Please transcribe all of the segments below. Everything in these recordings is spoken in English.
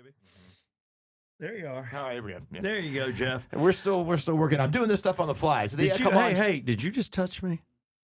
baby. There you are. Oh, here we go. Yeah. There you go, Jeff. And we're still working. I'm doing this stuff on the fly. So Hey, did you just touch me?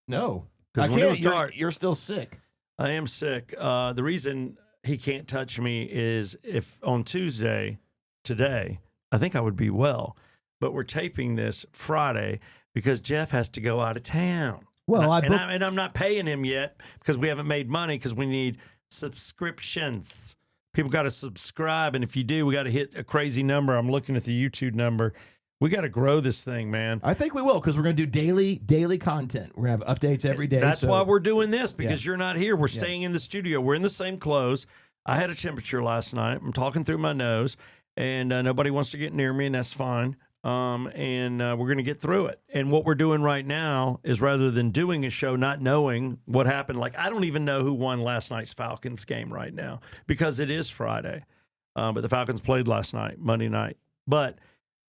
No. 'Cause I when it was can't. dark- You're still sick. I am sick. The reason he can't touch me is if on Tuesday, today, I think I would be well. But we're taping this Friday because Jeff has to go out of town. Well, and I'm not paying him yet because we haven't made money because we need subscriptions. People got to subscribe, and if you do, we got to hit a crazy number. I'm looking at the YouTube number. We got to grow this thing, man. I think we will because we're going to do daily content. We're going to have updates every day. That's why we're doing this because you're not here. We're staying in the studio. We're in the same clothes. I had a temperature last night. I'm talking through my nose, and nobody wants to get near me, and that's fine. And we're going to get through it. And what we're doing right now is rather than doing a show not knowing what happened, like I don't even know who won last night's Falcons game right now because it is Friday. But the Falcons played last night, Monday night. But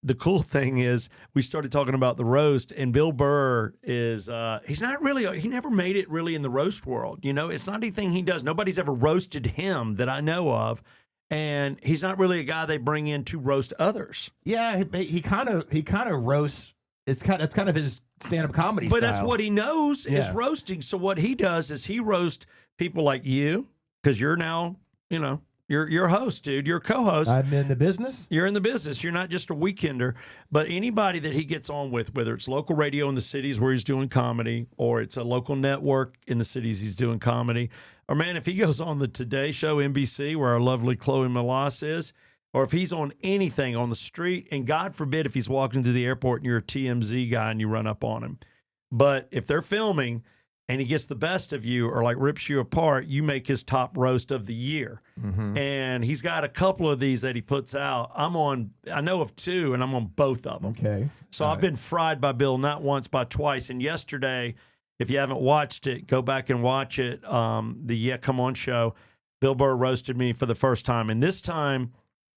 the cool thing is we started talking about the roast, and Bill Burr is he's not really, he never made it really in the roast world. You know, it's not anything he does. Nobody's ever roasted him that I know of. And he's not really a guy they bring in to roast others. Yeah, he kind of roasts. It's kind of his stand-up comedy but style. That's what he knows is roasting. So what he does is he roasts people like you because you're now, you're a host, dude. You're a co-host. I'm in the business. You're in the business. You're not just a weekender. But anybody that he gets on with, whether it's local radio in the cities where he's doing comedy or it's a local network in the cities he's doing comedy, or, man, if he goes on the Today Show, NBC, where our lovely Chloe Melas is, or if he's on anything on the street, and God forbid if he's walking to the airport and you're a TMZ guy and you run up on him. But if they're filming and he gets the best of you or, like, rips you apart, you make his top roast of the year. Mm-hmm. And he's got a couple of these that he puts out. I know of two, and I'm on both of them. Okay. So I've been fried by Bill not once, but twice. And yesterday, if you haven't watched it, go back and watch it. The Yeah Come On show, Bill Burr roasted me for the first time. And this time,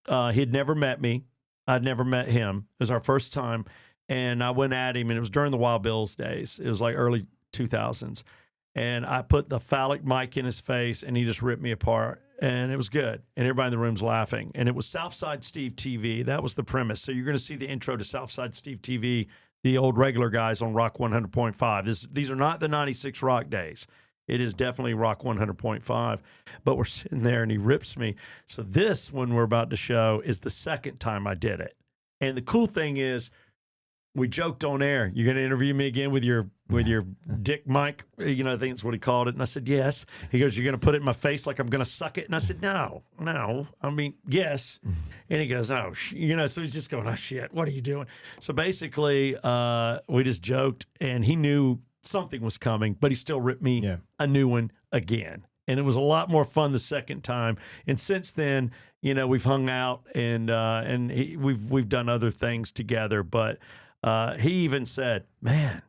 he'd never met me. I'd never met him. It was our first time. And I went at him, and it was during the Wild Bills days. It was like early 2000s. And I put the phallic mic in his face, and he just ripped me apart. And it was good. And everybody in the room's laughing. And it was Southside Steve TV. That was the premise. So you're going to see the intro to Southside Steve TV, the old regular guys on Rock 100.5. These are not the 96 Rock days. It is definitely Rock 100.5. But we're sitting there, and he rips me. So this, when we're about to show, is the second time I did it. And the cool thing is, we joked on air, you're going to interview me again with your dick mic? I think that's what he called it. And I said, yes. He goes, you're going to put it in my face like I'm going to suck it? And I said, no. I mean, yes. And he goes, oh, so he's just going, oh, shit, what are you doing? So basically, we just joked, and he knew something was coming, but he still ripped me a new one again. And it was a lot more fun the second time. And since then, we've hung out and we've done other things together. But he even said, man,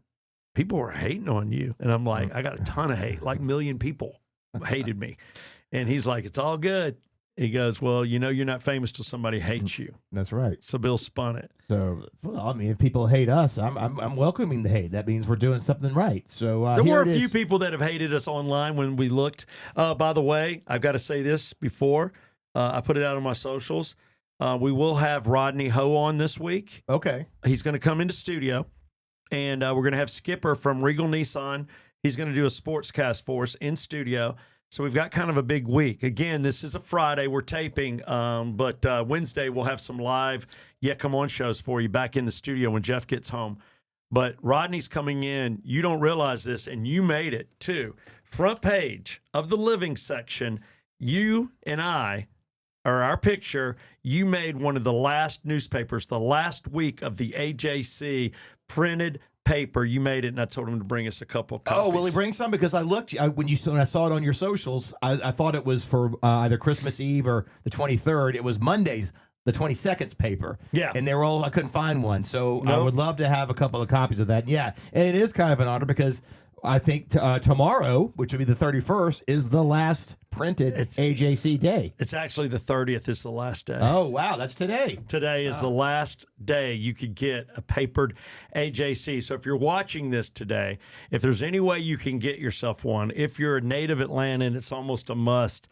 people were hating on you. And I'm like, I got a ton of hate, like 1 million people hated me. And he's like, it's all good. He goes, well, you're not famous till somebody hates you. That's right. So Bill spun it. So, if people hate us, I'm welcoming the hate. That means we're doing something right. So there were a few people that have hated us online when we looked. By the way, I've got to say this before I put it out on my socials. We will have Rodney Ho on this week. Okay. He's going to come into studio, and we're going to have Skipper from Regal Nissan. He's going to do a sportscast for us in studio. So we've got kind of a big week. Again, this is a Friday. We're taping, but Wednesday we'll have some live Yeah Come On shows for you back in the studio when Jeff gets home. But Rodney's coming in. You don't realize this, and you made it too. Front page of the living section, you and I, or our picture, you made one of the last newspapers, the last week of the AJC printed paper. You made it, and I told him to bring us a couple copies. Oh, will he bring some? Because I looked when I saw it on your socials. I thought it was for either Christmas Eve or the 23rd. It was Monday's, the 22nd's paper. Yeah, and I couldn't find one. So I would love to have a couple of copies of that. Yeah, and it is kind of an honor because I think tomorrow, which will be the 31st, is the last printed AJC day. It's actually the 30th is the last day. Oh, wow. That's today. Today is the last day you could get a papered AJC. So if you're watching this today, if there's any way you can get yourself one, if you're a native Atlantan, it's almost a must.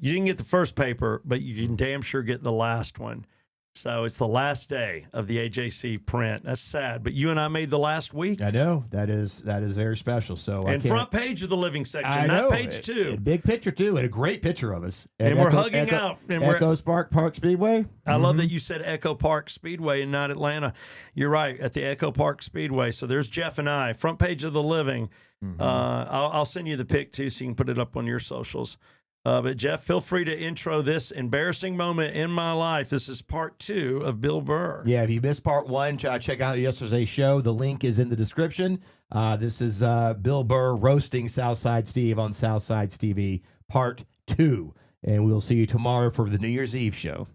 You didn't get the first paper, but you can damn sure get the last one. So it's the last day of the AJC print. That's sad, but you and I made the last week. I know that is very special. So and front page of the living section, I not know. page 2. Big picture too, and a great picture of us. And we're hugging out. And we're Echo Park Speedway. I love that you said Echo Park Speedway and not Atlanta. You're right, at the Echo Park Speedway. So there's Jeff and I, front page of the living. I'll send you the pic too, so you can put it up on your socials. But Jeff, feel free to intro this embarrassing moment in my life. This is part 2 of Bill Burr. Yeah, if you missed part 1, check out yesterday's show. The link is in the description. This is Bill Burr roasting Southside Steve on Southside TV, part 2. And we'll see you tomorrow for the New Year's Eve show.